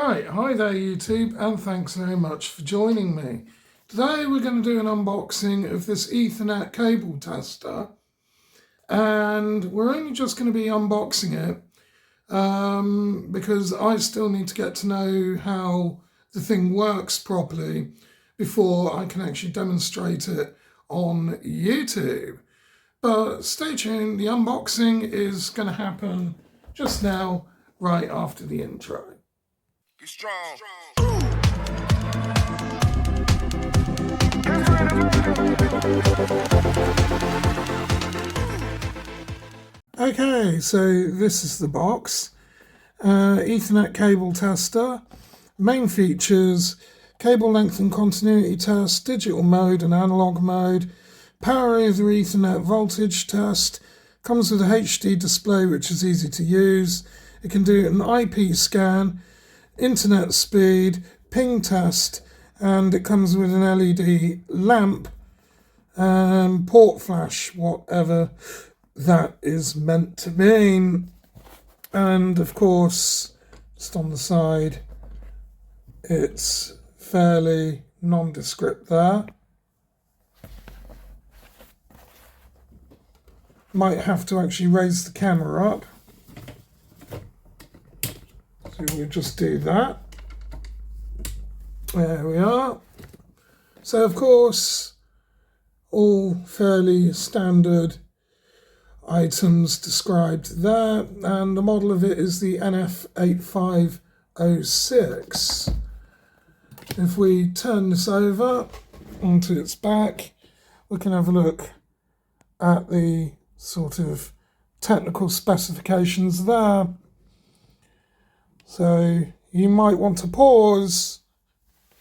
Right, hi there YouTube, and thanks very much for joining me. Today we're going to do an unboxing of this Ethernet cable tester, and we're only just going to be unboxing it because I still need to get to know how the thing works properly before I can actually demonstrate it on YouTube. But stay tuned, the unboxing is going to happen just now, right after the intro. Get strong. Okay, so this is the box. Ethernet cable tester. Main features: cable length and continuity test, digital mode and analog mode, power over Ethernet voltage test. Comes with a HD display which is easy to use. It can do an IP scan, internet speed, ping test, and it comes with an LED lamp, port flash, whatever that is meant to mean. And of course, just on the side, it's fairly nondescript there. Might have to actually raise the camera up. So we'll just do that. There we are. So of course, all fairly standard items described there, and the model of it is the NF8506. If we turn this over onto its back, we can have a look at the sort of technical specifications there. So you might want to pause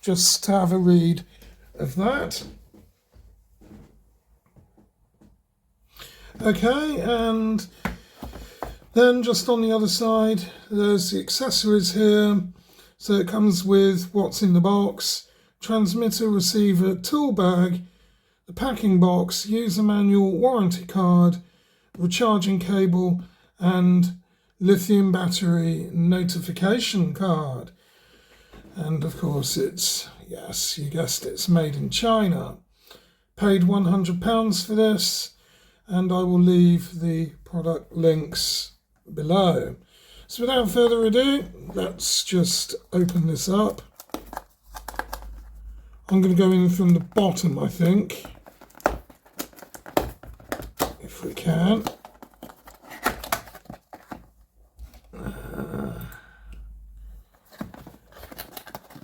just to have a read of that. Okay, and then just on the other side, there's the accessories here. So it comes with what's in the box: transmitter, receiver, tool bag, the packing box, user manual, warranty card, recharging cable, and lithium battery notification card. And of course it's, yes, you guessed it, it's made in China. Paid £100 for this, and I will leave the product links below. So without further ado, let's just open this up. I'm going to go in from the bottom, I think, if we can.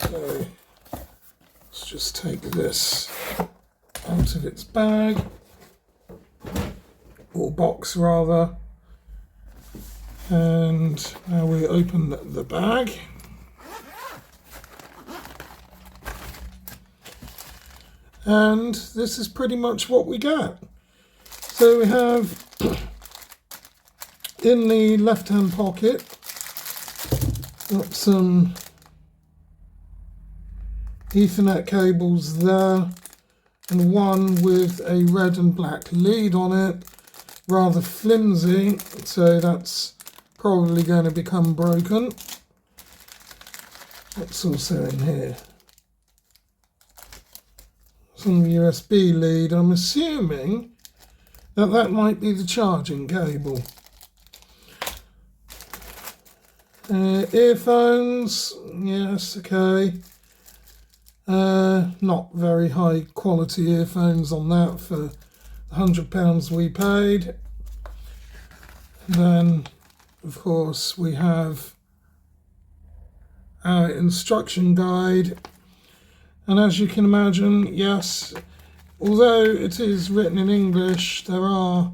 So let's just take this out of its bag, or box rather, and now we open the bag. And this is pretty much what we get. So we have in the left hand pocket got some Ethernet cables there, and one with a red and black lead on it, rather flimsy, so that's probably going to become broken. What's also in here? Some USB lead. I'm assuming that that might be the charging cable. Earphones, yes, okay. Not very high quality earphones on that for the £100 we paid. And then, of course, we have our instruction guide. And as you can imagine, yes, although it is written in English, there are,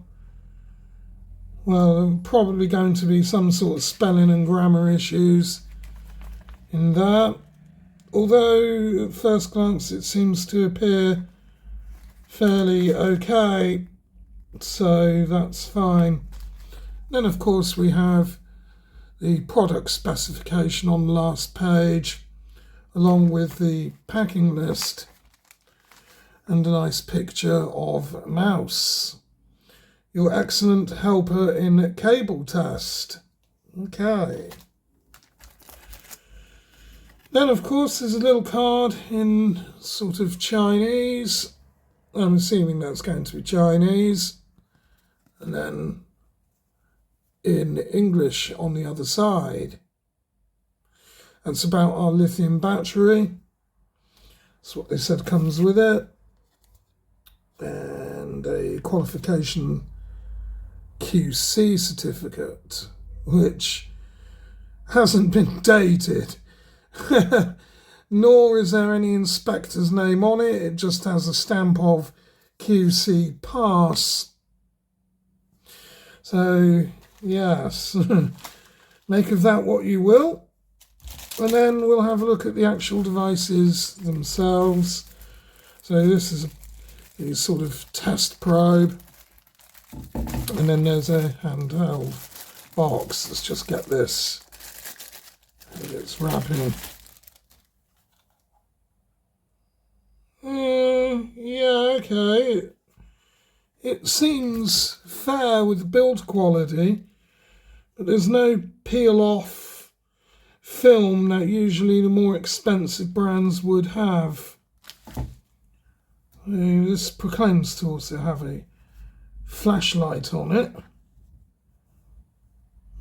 well, probably going to be some sort of spelling and grammar issues in that. Although at first glance it seems to appear fairly okay, so that's fine. Then of course we have the product specification on the last page, along with the packing list and a nice picture of a mouse. Your excellent helper in cable test. Okay. Then, of course, there's a little card in sort of Chinese. I'm assuming that's going to be Chinese. And then in English on the other side. That's about our lithium battery. That's what they said comes with it. And a qualification QC certificate, which hasn't been dated. Nor is there any inspector's name on it. It just has a stamp of QC pass. So, yes, make of that what you will. And then we'll have a look at the actual devices themselves. So this is a sort of test probe. And then there's a handheld box. Let's just get this. It's wrapping. Yeah, okay. It seems fair with build quality, but there's no peel off film that usually the more expensive brands would have. This proclaims to also have a flashlight on it.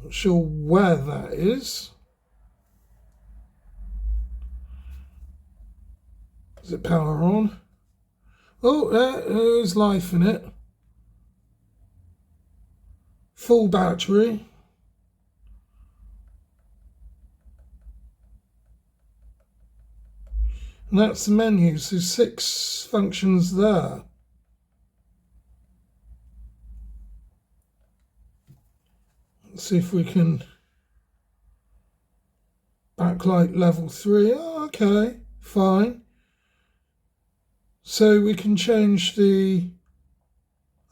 Not sure where that is. Is it power on? Oh, there's life in it. Full battery. And that's the menu, so 6 functions there. Let's see if we can backlight level 3. Oh, okay, fine. So we can change the...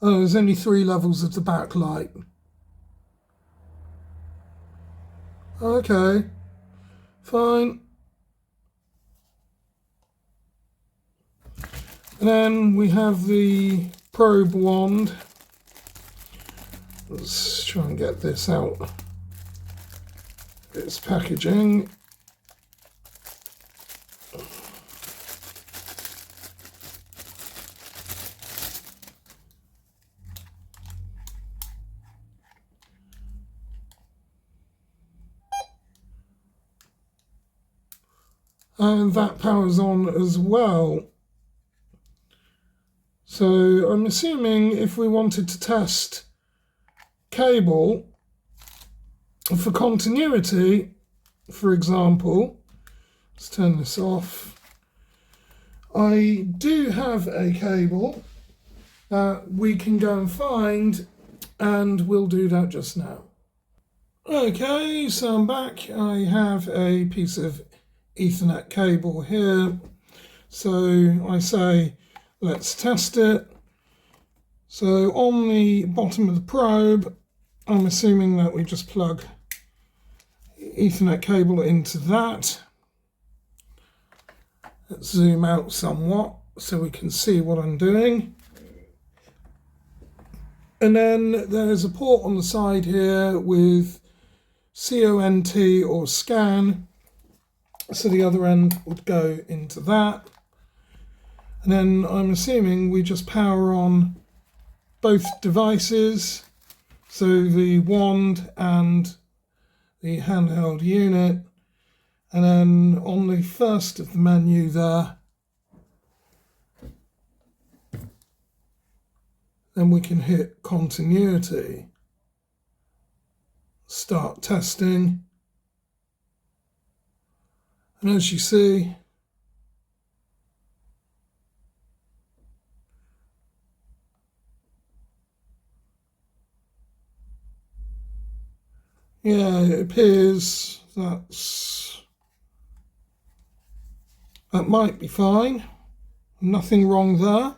Oh, there's only 3 levels of the backlight. Okay, fine. And then we have the probe wand. Let's try and get this out. It's packaging. And that powers on as well. So I'm assuming if we wanted to test cable for continuity, for example, let's turn this off. I do have a cable that we can go and find, and we'll do that just now. Okay, so I'm back. I have a piece of Ethernet cable here. So I say, let's test it. So on the bottom of the probe, I'm assuming that we just plug Ethernet cable into that. Let's zoom out somewhat so we can see what I'm doing. And then there's a port on the side here with CONT or scan. So the other end would go into that. And then I'm assuming we just power on both devices. So the wand and the handheld unit. And then on the first of the menu there, then we can hit continuity. Start testing. And as you see, yeah, it appears that might be fine. Nothing wrong there.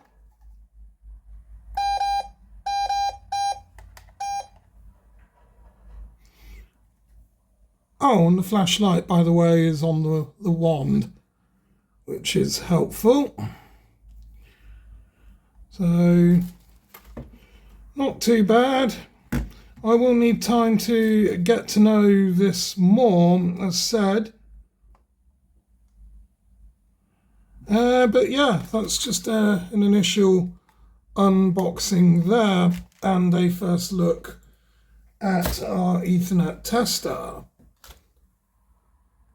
Oh, and the flashlight, by the way, is on the wand, which is helpful. So, not too bad. I will need time to get to know this more, as said. But yeah, that's just an initial unboxing there and a first look at our Ethernet tester.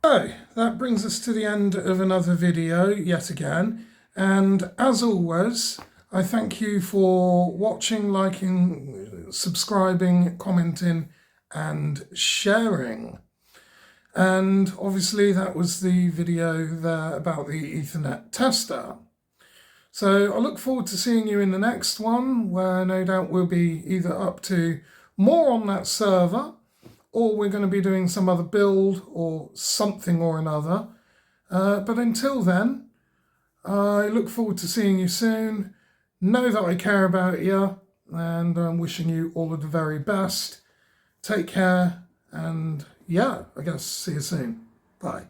So that brings us to the end of another video yet again, and as always I thank you for watching, liking, subscribing, commenting and sharing. And obviously that was the video there about the Ethernet tester. So I look forward to seeing you in the next one, where no doubt we'll be either up to more on that server, or we're going to be doing some other build or something or another. But until then, I look forward to seeing you soon. Know that I care about you, and I'm wishing you all of the very best. Take care, and yeah, I guess see you soon. Bye.